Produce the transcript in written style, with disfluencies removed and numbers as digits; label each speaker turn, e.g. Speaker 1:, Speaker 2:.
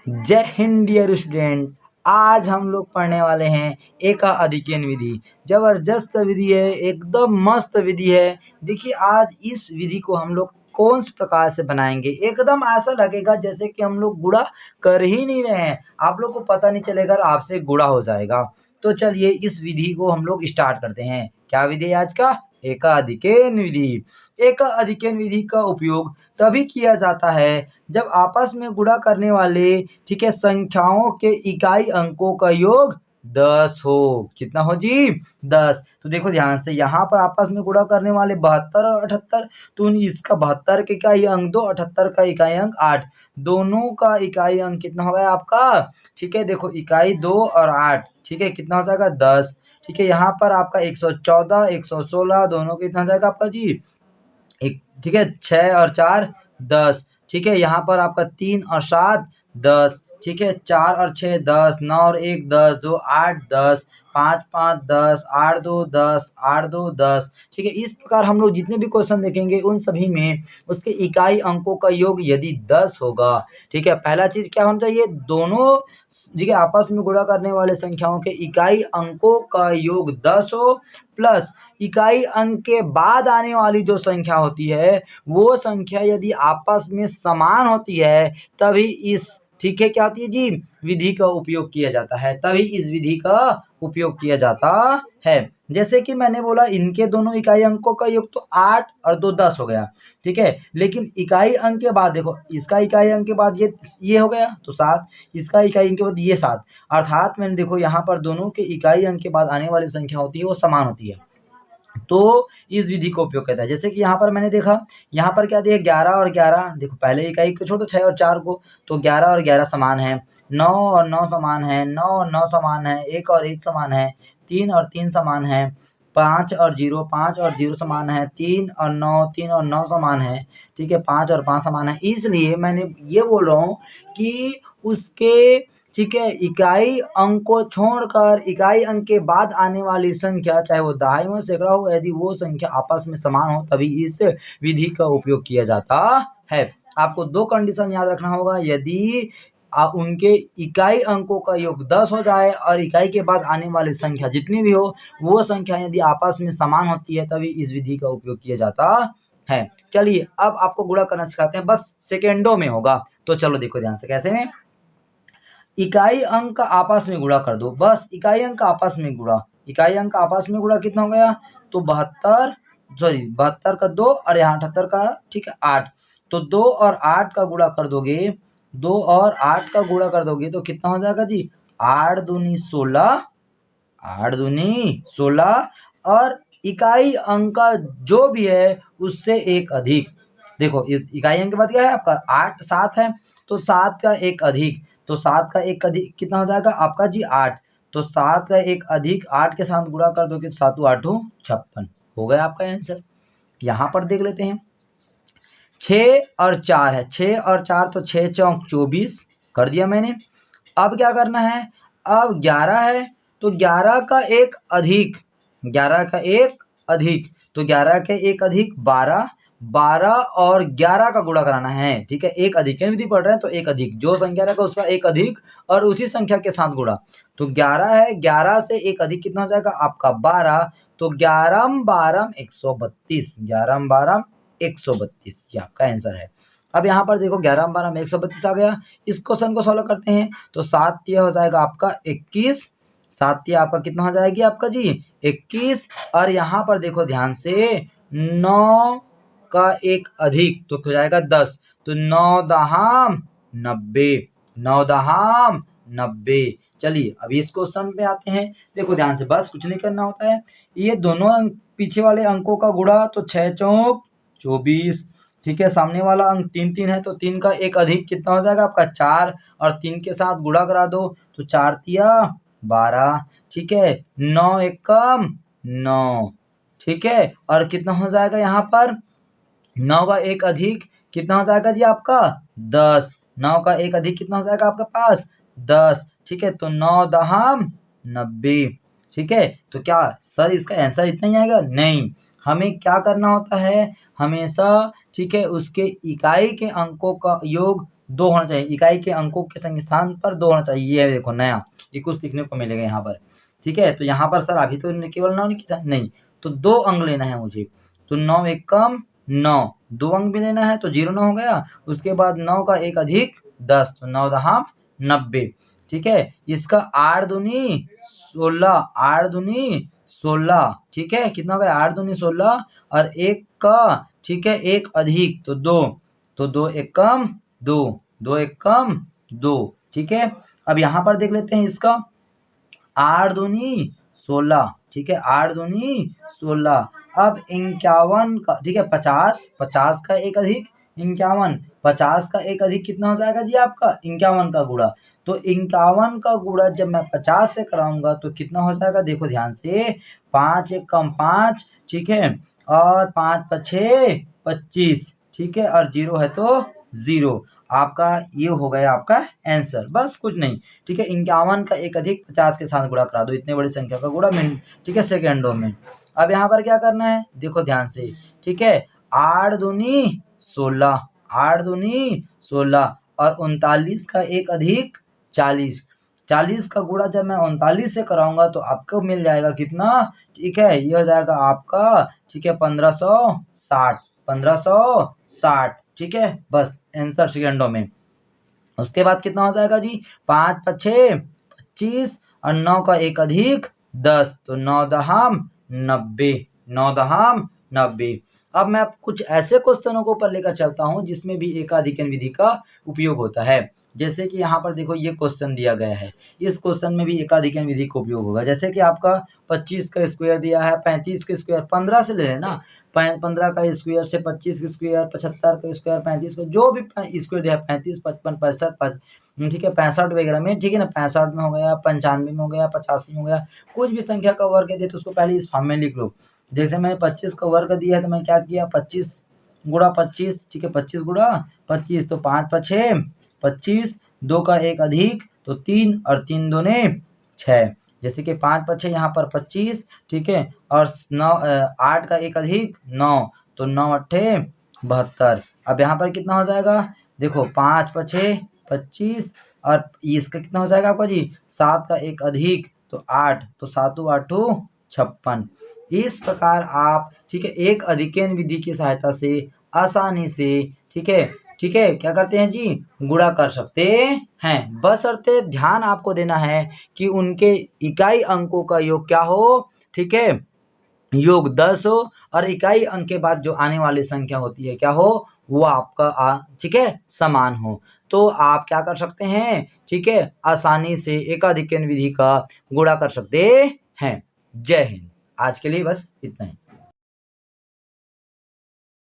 Speaker 1: जय Hind dear student. आज हम लोग पढ़ने वाले हैं एका अधिकरण विधि। जबरदस्त विधि है, एकदम मस्त विधि है। देखिए आज इस विधि को हम लोग कौन से प्रकार से बनाएंगे, एकदम ऐसा लगेगा जैसे कि हम लोग गुणा कर ही नहीं रहे हैं। आप लोग को पता नहीं चलेगा, आपसे गुणा हो जाएगा। तो चलिए इस विधि को हम लोग स्टार्ट करते हैं। क्या विधि है आज का? एका अधिकरण विधि। एका अधिकरण विधि का उपयोग तभी किया जाता है जब आपस में गुणा करने वाले संख्याओं के इकाई अंकों का योग 10 हो। कितना हो जी? 10। तो देखो ध्यान से, यहाँ पर आपस में गुणा करने वाले 72 और 78, तो इसका 72 का इकाई अंक 2, 78 का इकाई अंक 8, दोनों का इकाई अंक कितना हो गया आपका? देखो इकाई 2 और 8, कितना हो जाएगा? 10। यहाँ पर आपका 114, 116 दोनों कितना हो जाएगा आपका जी? 6 और 4 10। यहाँ पर आपका 3 और 7 10। 4 और 6 10, 9 और 1 10, 2 8 10, 5 5 10, 8 2 10, 8 2 10। इस प्रकार हम लोग जितने भी क्वेश्चन देखेंगे उन सभी में उसके इकाई अंकों का योग यदि 10 होगा, पहला चीज क्या होना चाहिए? दोनों आपस में गुणा करने वाले संख्याओं के इकाई अंकों का योग 10 हो, प्लस इकाई अंक के बाद आने वाली जो संख्या होती है वो संख्या यदि आपस में समान होती है, तभी इस क्या होती है जी? विधि का उपयोग किया जाता है। तभी इस विधि का उपयोग किया जाता है। जैसे कि मैंने बोला, इनके दोनों इकाई अंकों का योग तो 8 और 2 10 हो गया, लेकिन इकाई अंक के बाद देखो, इसका इकाई अंक के बाद ये हो गया तो 7, इसका इकाई अंक के बाद ये 7, अर्थात मैंने देखो यहाँ पर दोनों के इकाई अंक के बाद आने वाली संख्या होती है वो समान होती है, तो इस विधि का उपयोग करता है। जैसे कि यहाँ पर मैंने देखा, यहाँ पर क्या दिया? 11 और 11। देखो पहले इकाई को छोड़ो 6 और 4 को, तो 11 और 11 समान है, 9 और 9 समान है, 9 और 9 समान है, 1 और 1 समान है, 3 और 3 समान है, 5 और 0, 5 और 0 समान है, 3 और 9, 3 और 9 समान है, 5 और 5 समान है। इसलिए मैंने ये बोल रहा हूँ कि उसके इकाई अंक को छोड़कर इकाई अंक के बाद आने वाली संख्या, चाहे वो दहाई सैकड़ा हो, यदि वो संख्या आपस में समान हो तभी इस विधि का उपयोग किया जाता है। आपको 2 कंडीशन याद रखना होगा। यदि उनके इकाई अंकों का योग 10 हो जाए और इकाई के बाद आने वाली संख्या जितनी भी हो, वो संख्या यदि आपस में समान होती है तभी इस विधि का उपयोग किया जाता है। चलिए अब आपको गुणा करना सिखाते हैं, बस सेकेंडों में होगा। तो चलो देखो ध्यान से, कैसे में? इकाई अंक आपस में गुणा कर दो, बस इकाई अंक आपस में गुणा। इकाई अंक आपस में गुणा कितना हो गया? तो 72 का 2 और यहाँ 78 का 8, तो 2 और 8 का गुणा कर दोगे, 2 और 8 का गुणा कर दोगे तो कितना हो जाएगा जी? 8 दूनी 16, 8 दूनी 16, और इकाई अंक का जो भी है उससे एक अधिक। देखो इकाई अंक के बाद क्या है आपका? 8 7 है, तो 7 का एक अधिक, तो 7 का एक अधिक कितना हो जाएगा आपका जी? 8। तो 7 का एक अधिक 8 के साथ गुणा कर दोगे तो 7 8 56 हो गया आपका आंसर। यहाँ पर देख लेते हैं, 6 और 4 है, 6 और 4 तो 6 चौक 24 कर दिया मैंने। अब क्या करना है? अब 11 है, तो 11 का एक अधिक, 11 का एक अधिक, तो 11 के एक अधिक 12, 12 और 11 का गुणा कराना है। एक अधिक विधि पढ़ रहे हैं तो एक अधिक, जो संख्या रहेगा उसका एक अधिक और उसी संख्या के साथ गुणा। तो 11 है, 11 से एक अधिक कितना हो जाएगा आपका? 12, तो 11 12 132, 11 12 132 ये आपका आंसर है। अब यहाँ पर देखो 11 12 में 132 आ गया। इस क्वेश्चन को सॉल्व करते हैं तो 7 तिया हो जाएगा आपका 21, 7 तिया आपका कितना हो जाएगी आपका जी? 21। और यहाँ पर देखो ध्यान से, 9 का एक अधिक तो हो जाएगा 10, तो 9 दहाम 90, 9 दहाम 90। चलिए अब इस क्वेश्चन पे आते हैं। देखो ध्यान से, बस कुछ नहीं करना होता है, ये दोनों पीछे वाले अंकों का गुणा, तो 6 चौक 24, सामने वाला अंक 3 3 है, तो 3 का एक अधिक कितना हो जाएगा आपका? 4, और 3 के साथ गुणा करा दो तो 4 तिया 12, 9 एकम 9, और कितना हो जाएगा यहाँ पर? 9 का एक अधिक कितना हो जाएगा जी आपका? 10, 9 का एक अधिक कितना हो जाएगा आपके पास? 10, तो 9 दहाम 90। तो क्या सर इसका आंसर इतना ही आएगा? नहीं, हमें क्या करना होता है हमेशा, उसके इकाई के अंकों का योग 2 होना चाहिए, इकाई के अंकों के स्थान पर 2 होना चाहिए। ये देखो नया, ये कुछ सीखने को मिलेगा यहाँ पर, ठीक है। तो यहाँ पर सर अभी तो केवल 9 नहीं था, नहीं, तो 2 अंक लेना है मुझे। तो 9 एकम 9, 2 अंक भी लेना है तो 0 9 हो गया। उसके बाद 9 का 1 अधिक 10, तो 9 दहाम 90, ठीक है। इसका 8 दूनी 16, 8 दूनी 16, ठीक है। कितना हो गया? 8 दूनी 16 और 1 का, ठीक है, 1 अधिक तो 2, तो 2 एकम 2, 2 एकम 2, ठीक है। अब यहाँ पर देख लेते हैं इसका 8 दूनी 16, ठीक है, 8 दूनी 16। अब 51 का, ठीक है, 50, 50 का 1 अधिक 51, 50 का 1 अधिक कितना हो जाएगा जी आपका? 51 का गुणा। तो 51 का गुणा जब मैं 50 से कराऊंगा तो कितना हो जाएगा? देखो ध्यान से, 5 एकम 5, ठीक है, और 5 पछे 25, ठीक है, और 0 है तो 0। आपका ये हो गया आपका आंसर, बस कुछ नहीं, ठीक है। 51 का 1 अधिक 50 के साथ गुणा करा दो, इतने बड़ी संख्या का गुणा मिनट, ठीक है, सेकेंडों में। अब यहाँ पर क्या करना है? देखो ध्यान से, ठीक है, 8 दूनी 16, 8 दूनी 16 और 39 का 1 अधिक 40, 40 का गुणा जब मैं 39 से कराऊंगा तो आपको मिल जाएगा कितना? ठीक है, ये हो जाएगा आपका, ठीक है, 1560, 1560, ठीक है, बस आंसर सेकेंडों में। उसके बाद कितना हो जाएगा जी? 5 पछे 25 और 9 का 1 अधिक 10, तो 9 दहाम 90, 9 दहाम 90। अब मैं कुछ ऐसे क्वेश्चनों को ऊपर लेकर चलता हूं जिसमें भी एकाधिकन विधि का उपयोग होता है। जैसे कि यहाँ पर देखो ये क्वेश्चन दिया गया है, इस क्वेश्चन में भी एकाधिकन विधि का उपयोग होगा। जैसे कि आपका 25 का स्क्वायर दिया है, 35 का स्क्वायर, 15 से ले लेना, 15 का स्क्वायर से 25 का स्क्वायर, 75 का स्क्वायर, 35 का, जो भी स्क्वायर दिया है, 35, 55, 65, ठीक है, 65 वगैरह में, ठीक है ना, 65 में हो गया, 95 में हो गया, 85 में हो गया, कुछ भी संख्या का वर्ग दे तो उसको पहले इस फॉर्म में लिख लो। जैसे मैंने 25 का वर्ग दिया है तो मैं क्या किया? 25 गुणा 25, ठीक है, 25 गुणा 25, तो 5 पछे 25, 2 का 1 अधिक तो 3 और 3 दूने 6, जैसे कि 5 पछे यहाँ पर 25, ठीक है, और 8 का 1 अधिक 9, तो 9 अट्ठे 72। अब यहाँ पर कितना हो जाएगा? देखो 5 पछे 25 और इसका कितना हो जाएगा आपका जी? 7 का 1 अधिक तो 8, तो 7 8 56। इस प्रकार आप, ठीक है, एक अधिकेन विधि की सहायता से आसानी से, ठीक है, ठीक है, क्या करते हैं जी? गुणा कर सकते हैं। बशर्ते ध्यान आपको देना है कि उनके इकाई अंकों का योग क्या हो, ठीक है, योग 10 हो, और इकाई अंक के बाद जो आने वाली संख्या होती है क्या हो? वो आपका ठीक है, समान हो। तो आप क्या कर सकते हैं? ठीक है, आसानी से एकाधिकन विधि का गुणा कर सकते हैं। जय हिंद। आज के लिए बस इतना ही।